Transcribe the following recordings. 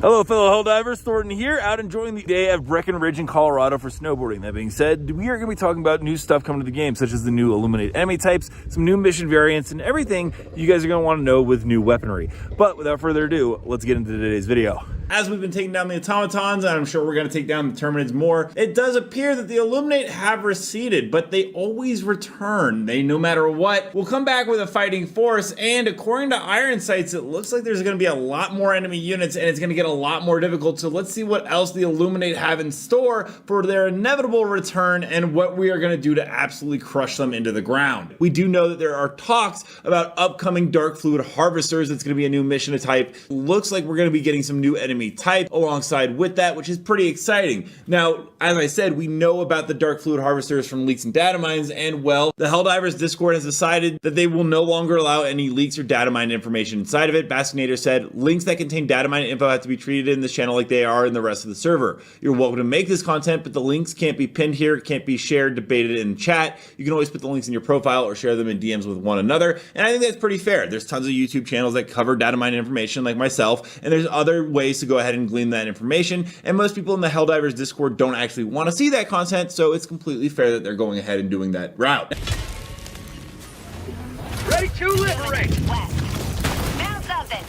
Hello fellow Helldivers, Thornton here, out enjoying the day at Breckenridge in Colorado for snowboarding. That being said, we are going to be talking about new stuff coming to the game, such as the new Illuminate enemy types, some new mission variants, and everything you guys are going to want to know with new weaponry. But without further ado, let's get into today's video. As we've been taking down the automatons, and I'm sure we're going to take down the Terminids more, it does appear that the Illuminate have receded, but they always return. They, no matter what, will come back with a fighting force, and according to Iron Sights, it looks like there's going to be a lot more enemy units, and it's going to get a lot more difficult. So let's see what else the Illuminate have in store for their inevitable return and what we are going to do to absolutely crush them into the ground. We do know that there are talks about upcoming Dark Fluid Harvesters. It's going to be a new mission type. Looks like we're going to be getting some new enemy type alongside with that, which is pretty exciting. Now, as I said, we know about the Dark Fluid Harvesters from leaks and data mines, and well, the Helldivers Discord has decided that they will no longer allow any leaks or data mine information inside of it. Baskinator said, links that contain data mine info have to be treated in this channel like they are in the rest of the server. You're welcome to make this content, but the links can't be pinned here, can't be shared, debated in chat. You can always put the links in your profile or share them in DMs with one another, and I think that's pretty fair. There's tons of YouTube channels that cover data mine information like myself, and there's other ways to go ahead and glean that information, and most people in the Helldivers Discord don't actually want to see that content, so it's completely fair that they're going ahead and doing that route. Ready to liberate! West. Mount something.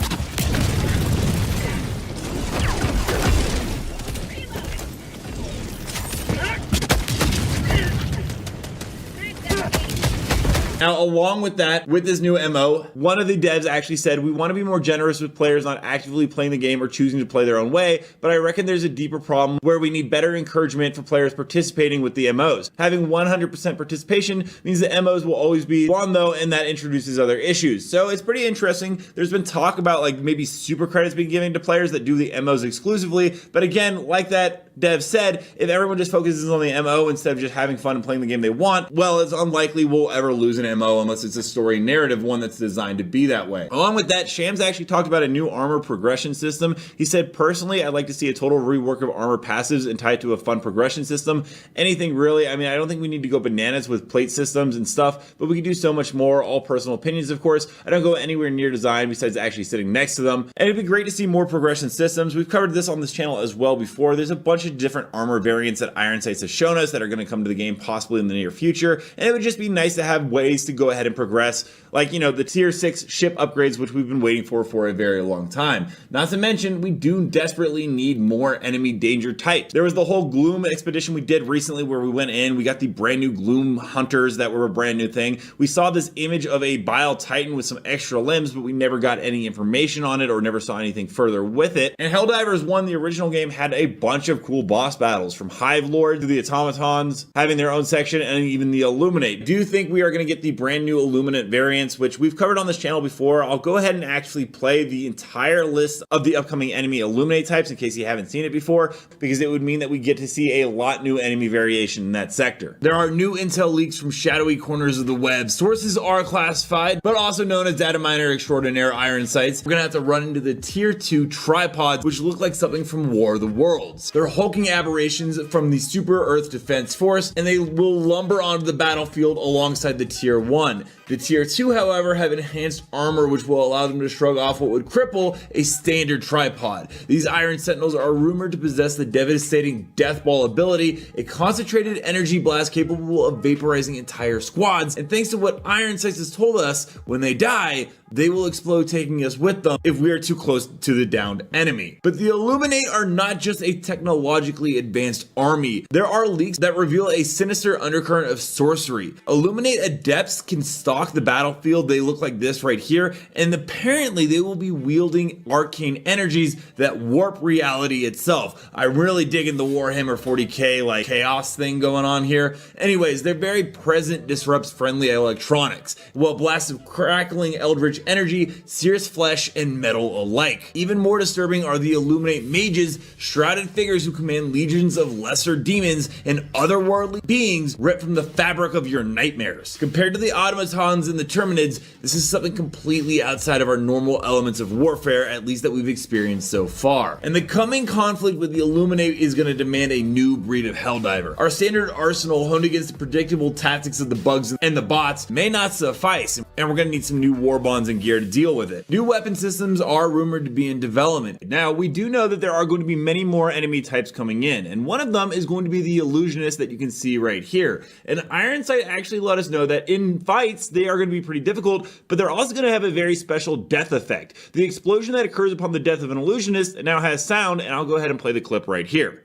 Now, along with that, with this new MO, one of the devs actually said, we want to be more generous with players not actively playing the game or choosing to play their own way, but I reckon there's a deeper problem where we need better encouragement for players participating with the MOs. Having 100% participation means the MOs will always be one though, and that introduces other issues. So it's pretty interesting. There's been talk about like maybe super credits being given to players that do the MOs exclusively, but again, like that dev said, if everyone just focuses on the MO instead of just having fun and playing the game they want, well, it's unlikely we'll ever lose an MO unless it's a story narrative one that's designed to be that way. Along with that, Shams actually talked about a new armor progression system. He said, personally, I'd like to see a total rework of armor passives and tie it to a fun progression system. Anything really. I mean, I don't think we need to go bananas with plate systems and stuff, but we can do so much more. All personal opinions, of course. I don't go anywhere near design besides actually sitting next to them. And it'd be great to see more progression systems. We've covered this on this channel as well before. There's a bunch of different armor variants that Iron Sights has shown us that are going to come to the game possibly in the near future, and it would just be nice to have ways to go ahead and progress, like, you know, the tier 6 ship upgrades, which we've been waiting for a very long time. Not to mention, we do desperately need more enemy danger types. There was the whole Gloom expedition we did recently where we went in, we got the brand new Gloom Hunters that were a brand new thing. We saw this image of a Bile Titan with some extra limbs, but we never got any information on it or never saw anything further with it. And Helldivers 1, the original game, had a bunch of cool boss battles, from Hive Lord to the automatons having their own section, and even the Illuminate. Do you think we are going to get the brand new Illuminate variants, which we've covered on this channel before? I'll go ahead and actually play the entire list of the upcoming enemy Illuminate types in case you haven't seen it before, because it would mean that we get to see a lot new enemy variation in that sector. There are new intel leaks from shadowy corners of the web. Sources are classified, but also known as data miner extraordinaire Iron Sights. We're gonna have to run into the tier 2 tripods, which look like something from War of the Worlds. They're hulking aberrations from the Super Earth Defense Force, and they will lumber onto the battlefield alongside the tier 1. The tier 2, however, have enhanced armor which will allow them to shrug off what would cripple a standard tripod. These Iron Sentinels are rumored to possess the devastating Death Ball ability, a concentrated energy blast capable of vaporizing entire squads, and thanks to what Iron Sights has told us, when they die, they will explode, taking us with them if we are too close to the downed enemy. But the Illuminate are not just a technologically advanced army. There are leaks that reveal a sinister undercurrent of sorcery. Illuminate adepts can stalk the battlefield. They look like this right here, and apparently they will be wielding arcane energies that warp reality itself. I'm really digging the Warhammer 40k like chaos thing going on here. Anyways, their very present disrupts friendly electronics, while blasts of crackling eldritch energy sears flesh and metal alike. Even more disturbing are the Illuminate mages, shrouded figures who command legions of lesser demons and otherworldly beings ripped from the fabric of your nightmares. Compared to the automatons Archons and the Terminids, this is something completely outside of our normal elements of warfare, at least that we've experienced so far. And the coming conflict with the Illuminate is going to demand a new breed of Helldiver. Our standard arsenal honed against the predictable tactics of the bugs and the bots may not suffice, and we're going to need some new war bonds and gear to deal with it. New weapon systems are rumored to be in development. Now, we do know that there are going to be many more enemy types coming in, and one of them is going to be the illusionist that you can see right here. And Iron Sight actually let us know that in fights, they are going to be pretty difficult, but they're also going to have a very special death effect. The explosion that occurs upon the death of an illusionist now has sound, and I'll go ahead and play the clip right here.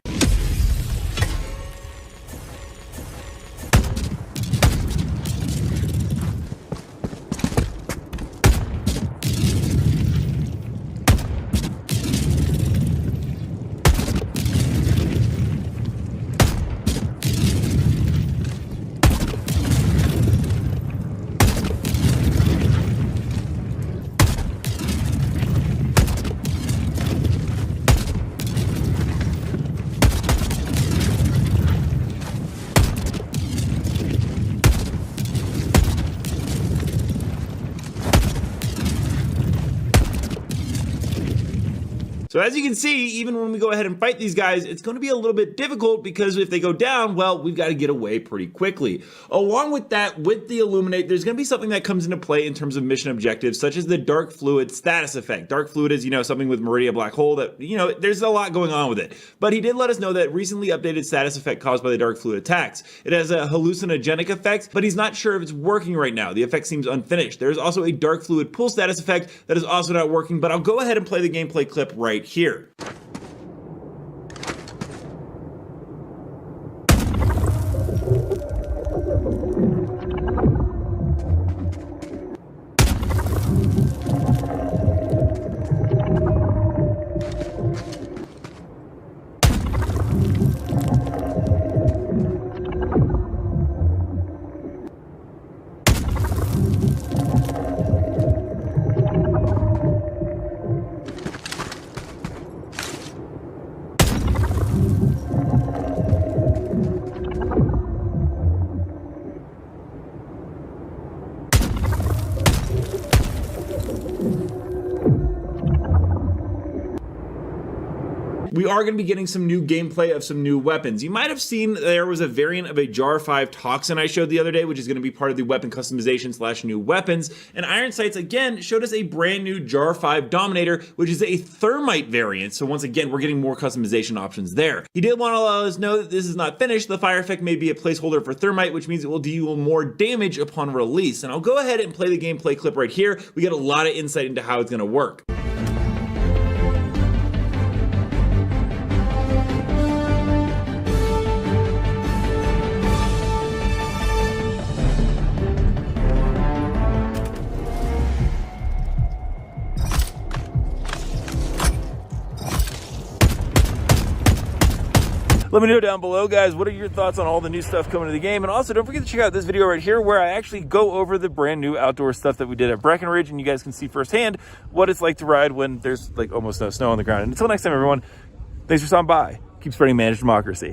So as you can see, even when we go ahead and fight these guys, it's going to be a little bit difficult because if they go down, well, we've got to get away pretty quickly. Along with that, with the Illuminate, there's going to be something that comes into play in terms of mission objectives, such as the Dark Fluid status effect. Dark Fluid is, something with Meridia Black Hole that, there's a lot going on with it. But he did let us know that recently updated status effect caused by the Dark Fluid attacks. It has a hallucinogenic effect, but he's not sure if it's working right now. The effect seems unfinished. There's also a Dark Fluid pool status effect that is also not working, but I'll go ahead and play the gameplay clip right here. We are going to be getting some new gameplay of some new weapons. You might have seen there was a variant of a Jar 5 Toxin I showed the other day, which is going to be part of the weapon customization / new weapons. And Iron Sights again showed us a brand new Jar 5 Dominator, which is a Thermite variant. So once again, we're getting more customization options there. He did want to let us know that this is not finished. The fire effect may be a placeholder for Thermite, which means it will deal more damage upon release. And I'll go ahead and play the gameplay clip right here. We get a lot of insight into how it's going to work. Let me know down below, guys, what are your thoughts on all the new stuff coming to the game? And also, don't forget to check out this video right here where I actually go over the brand new outdoor stuff that we did at Breckenridge, and you guys can see firsthand what it's like to ride when there's like almost no snow on the ground. And until next time, everyone, thanks for stopping by. Keep spreading managed democracy.